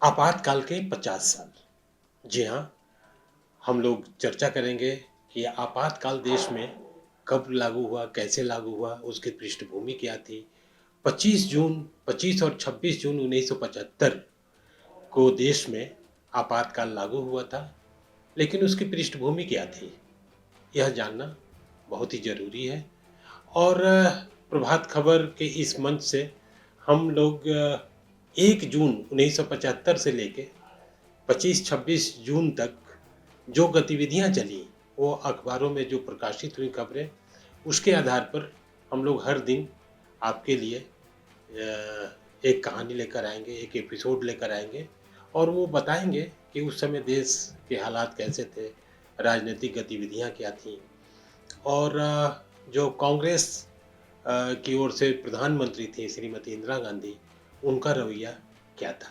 आपातकाल के 50 साल। जी हाँ, हम लोग चर्चा करेंगे कि आपातकाल देश में कब लागू हुआ, कैसे लागू हुआ, उसकी पृष्ठभूमि क्या थी। 25 और 26 जून 1975 को देश में आपातकाल लागू हुआ था, लेकिन उसकी पृष्ठभूमि क्या थी, यह जानना बहुत ही ज़रूरी है। और प्रभात खबर के इस मंच से हम लोग 1 जून 1975 से लेके 25-26 जून तक जो गतिविधियां चली, वो अखबारों में जो प्रकाशित हुई खबरें, उसके आधार पर हम लोग हर दिन आपके लिए एक कहानी लेकर आएंगे, एक एपिसोड लेकर आएंगे और वो बताएंगे कि उस समय देश के हालात कैसे थे, राजनीतिक गतिविधियां क्या थीं और जो कांग्रेस की ओर से प्रधानमंत्री थी श्रीमती इंदिरा गांधी, उनका रवैया क्या था।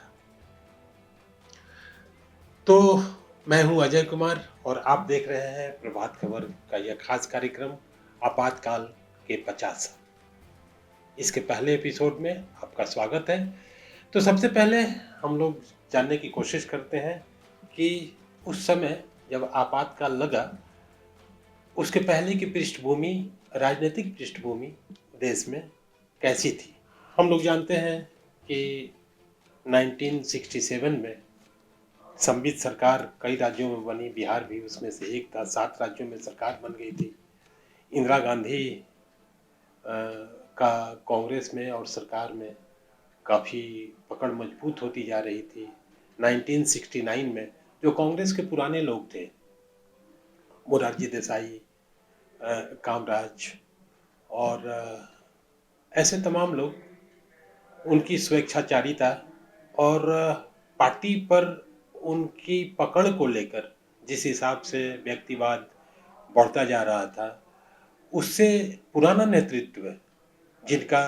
तो मैं हूं अजय कुमार और आप देख रहे हैं प्रभात खबर का यह खास कार्यक्रम आपातकाल के 50 साल। इसके पहले एपिसोड में आपका स्वागत है। तो सबसे पहले हम लोग जानने की कोशिश करते हैं कि उस समय जब आपातकाल लगा, उसके पहले की पृष्ठभूमि, राजनीतिक पृष्ठभूमि देश में कैसी थी। हम लोग जानते हैं कि 1967 में संवित सरकार कई राज्यों में बनी, बिहार भी उसमें से एक था। 7 राज्यों में सरकार बन गई थी। इंदिरा गांधी का कांग्रेस में और सरकार में काफ़ी पकड़ मजबूत होती जा रही थी। 1969 में जो कांग्रेस के पुराने लोग थे, मोरारजी देसाई, कामराज और ऐसे तमाम लोग, उनकी स्वेच्छाचारिता और पार्टी पर उनकी पकड़ को लेकर जिस हिसाब से व्यक्तिवाद बढ़ता जा रहा था, उससे पुराना नेतृत्व, जिनका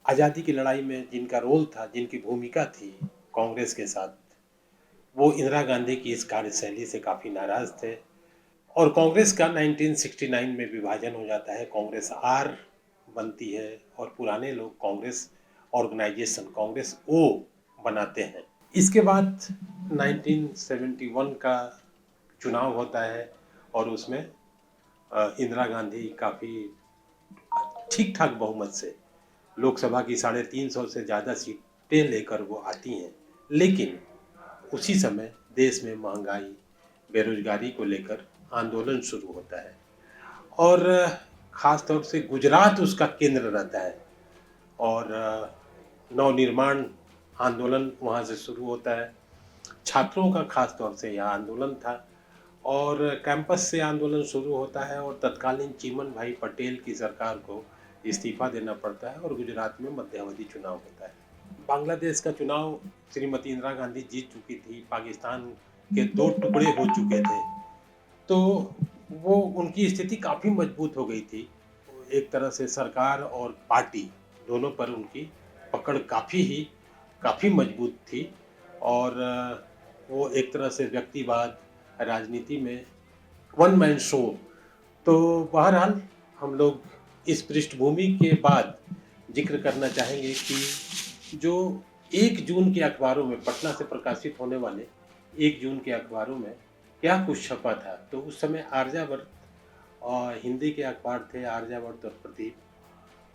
आज़ादी की लड़ाई में जिनका रोल था, जिनकी भूमिका थी कांग्रेस के साथ, वो इंदिरा गांधी की इस कार्यशैली से काफ़ी नाराज़ थे और कांग्रेस का 1969 में विभाजन हो जाता है। कांग्रेस आर बनती है और पुराने लोग कांग्रेस ऑर्गेनाइजेशन, कांग्रेस ओ बनाते हैं। इसके बाद 1971 का चुनाव होता है और उसमें इंदिरा गांधी काफ़ी ठीक ठाक बहुमत से, लोकसभा की 350 से ज़्यादा सीटें लेकर वो आती हैं। लेकिन उसी समय देश में महंगाई, बेरोजगारी को लेकर आंदोलन शुरू होता है और ख़ास तौर से गुजरात उसका केंद्र रहता है और नवनिर्माण आंदोलन वहाँ से शुरू होता है। छात्रों का खास तौर से यह आंदोलन था और कैंपस से आंदोलन शुरू होता है और तत्कालीन चिमन भाई पटेल की सरकार को इस्तीफा देना पड़ता है और गुजरात में मध्यावधि चुनाव होता है। बांग्लादेश का चुनाव श्रीमती इंदिरा गांधी जीत चुकी थी, पाकिस्तान के 2 टुकड़े हो चुके थे, तो वो उनकी स्थिति काफ़ी मजबूत हो गई थी। एक तरह से सरकार और पार्टी दोनों पर उनकी पकड़ काफ़ी मजबूत थी और वो एक तरह से व्यक्तिवाद, राजनीति में वन मैन शो। तो बहरहाल हम लोग इस पृष्ठभूमि के बाद जिक्र करना चाहेंगे कि जो 1 जून के अखबारों में, पटना से प्रकाशित होने वाले 1 जून के अखबारों में क्या कुछ छपा था। तो उस समय आर्यावर्त और हिंदी के अखबार थे, आर्यावर्त और प्रदीप,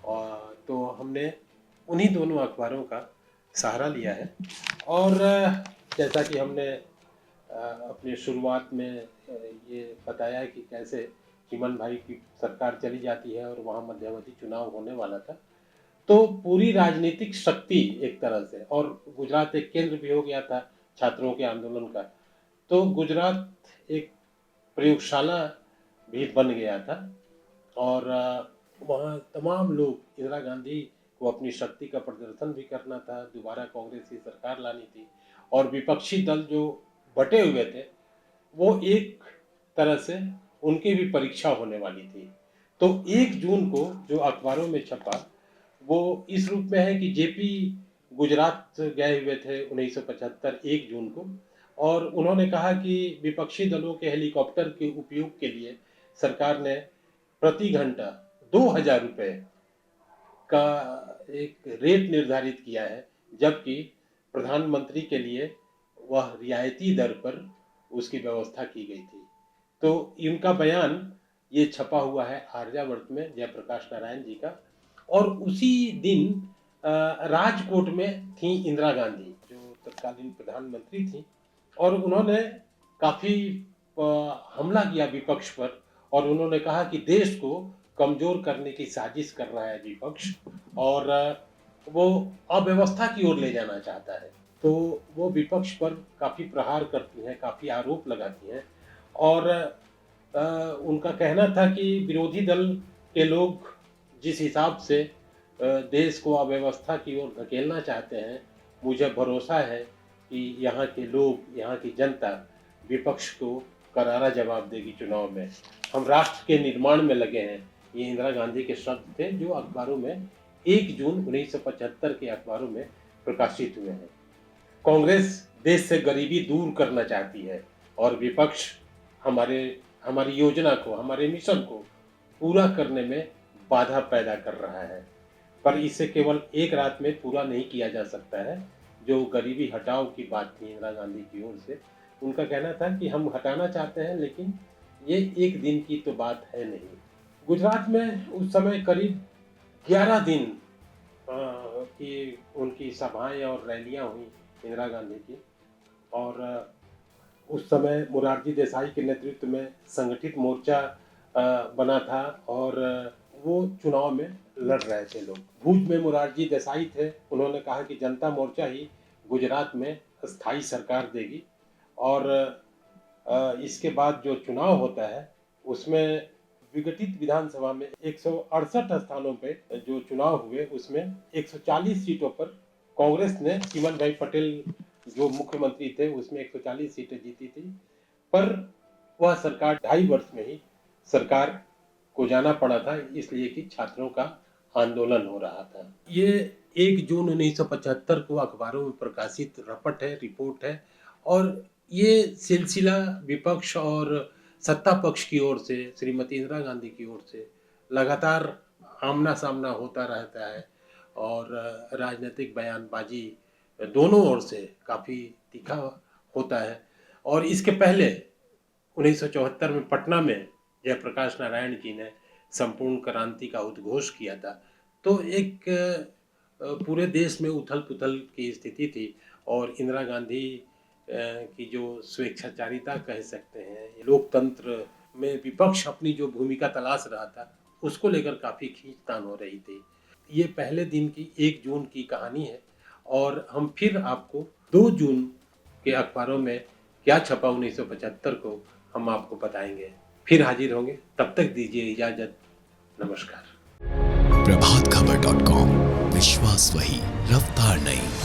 और तो हमने उन्हीं दोनों अखबारों का सहारा लिया है। और जैसा कि हमने अपने शुरुआत में ये बताया है कि कैसे चिमन भाई की सरकार चली जाती है और वहाँ मध्यावधि चुनाव होने वाला था, तो पूरी राजनीतिक शक्ति एक तरह से, और गुजरात एक केंद्र भी हो गया था छात्रों के आंदोलन का, तो गुजरात एक प्रयोगशाला भी बन गया था और वहाँ तमाम लोग, इंदिरा गांधी को अपनी शक्ति का प्रदर्शन भी करना था, दोबारा कांग्रेस की सरकार लानी थी और विपक्षी दल जो बटे हुए थे, वो एक तरह से उनकी भी परीक्षा होने वाली थी। तो 1 जून को जो अखबारों में छपा, वो इस रूप में है कि जेपी गुजरात गए हुए थे 1975 1 जून को, और उन्होंने कहा कि विपक्षी दलों के हेलीकॉप्टर के उपयोग के लिए सरकार ने प्रति घंटा 2000 रुपये का एक रेट निर्धारित किया है, जबकि प्रधानमंत्री के लिए वह रियायती दर पर उसकी व्यवस्था की गई थी। तो इनका बयान ये छपा हुआ है आर्यावर्त में जयप्रकाश नारायण जी का। और उसी दिन राजकोट में थी इंदिरा गांधी जो तत्कालीन प्रधानमंत्री थी, और उन्होंने काफ़ी हमला किया विपक्ष पर, और उन्होंने कहा कि देश को कमज़ोर करने की साजिश कर रहा है विपक्ष, और वो अव्यवस्था की ओर ले जाना चाहता है। तो वो विपक्ष पर काफ़ी प्रहार करती हैं, काफ़ी आरोप लगाती हैं, और उनका कहना था कि विरोधी दल के लोग जिस हिसाब से देश को अव्यवस्था की ओर धकेलना चाहते हैं, मुझे भरोसा है कि यहाँ के लोग, यहाँ की जनता विपक्ष को करारा जवाब देगी चुनाव में। हम राष्ट्र के निर्माण में लगे हैं, ये इंदिरा गांधी के शब्द थे जो अखबारों में 1 जून 1975 के अखबारों में प्रकाशित हुए हैं। कांग्रेस देश से गरीबी दूर करना चाहती है और विपक्ष हमारी योजना को, हमारे मिशन को पूरा करने में बाधा पैदा कर रहा है। पर इसे केवल एक रात में पूरा नहीं किया जा सकता है। जो गरीबी हटाओ की बात थी इंदिरा गांधी की ओर से, उनका कहना था कि हम हटाना चाहते हैं, लेकिन ये एक दिन की तो बात है नहीं। गुजरात में उस समय करीब 11 दिन की उनकी सभाएं और रैलियां हुई इंदिरा गांधी की, और उस समय मोरारजी देसाई के नेतृत्व में संगठित मोर्चा बना था, और वो चुनाव में लड़ रहे थे लोग। भूज में मोरारजी देसाई थे, उन्होंने कहा कि जनता मोर्चा ही गुजरात में स्थायी सरकार देगी, और इसके बाद जो चुनाव होता है उसमें विघटित विधानसभा में 168 स्थानों पे जो चुनाव हुए उसमें 140 सीटों पर कांग्रेस ने, चिमन भाई पटेल जो मुख्यमंत्री थे, उसमें 140 सीटें जीती थी। पर वह सरकार 2.5 वर्ष में ही सरकार को जाना पड़ा था, इसलिए कि छात्रों का आंदोलन हो रहा था। ये 1 जून 1975 को अखबारों में प्रकाशित रपट है, रिपोर्ट है, और ये सिलसिला विपक्ष और सत्ता पक्ष की ओर से, श्रीमती इंदिरा गांधी की ओर से लगातार आमना सामना होता रहता है, और राजनीतिक बयानबाजी दोनों ओर से काफ़ी तीखा होता है। और इसके पहले 1974 में पटना में जयप्रकाश नारायण जी ने संपूर्ण क्रांति का उद्घोष किया था। तो एक पूरे देश में उथल पुथल की स्थिति थी, और इंदिरा गांधी की जो स्वेच्छाचारिता कह सकते हैं, लोकतंत्र में विपक्ष अपनी जो भूमिका तलाश रहा था, उसको लेकर काफ़ी खींचतान हो रही थी। ये पहले दिन की 1 जून की कहानी है, और हम फिर आपको 2 जून के अखबारों में क्या छपा 1975 को हम आपको बताएंगे। फिर हाजिर होंगे, तब तक दीजिए इजाजत। नमस्कार। प्रभातखबर.com, विश्वास वही, रफ्तार नहीं।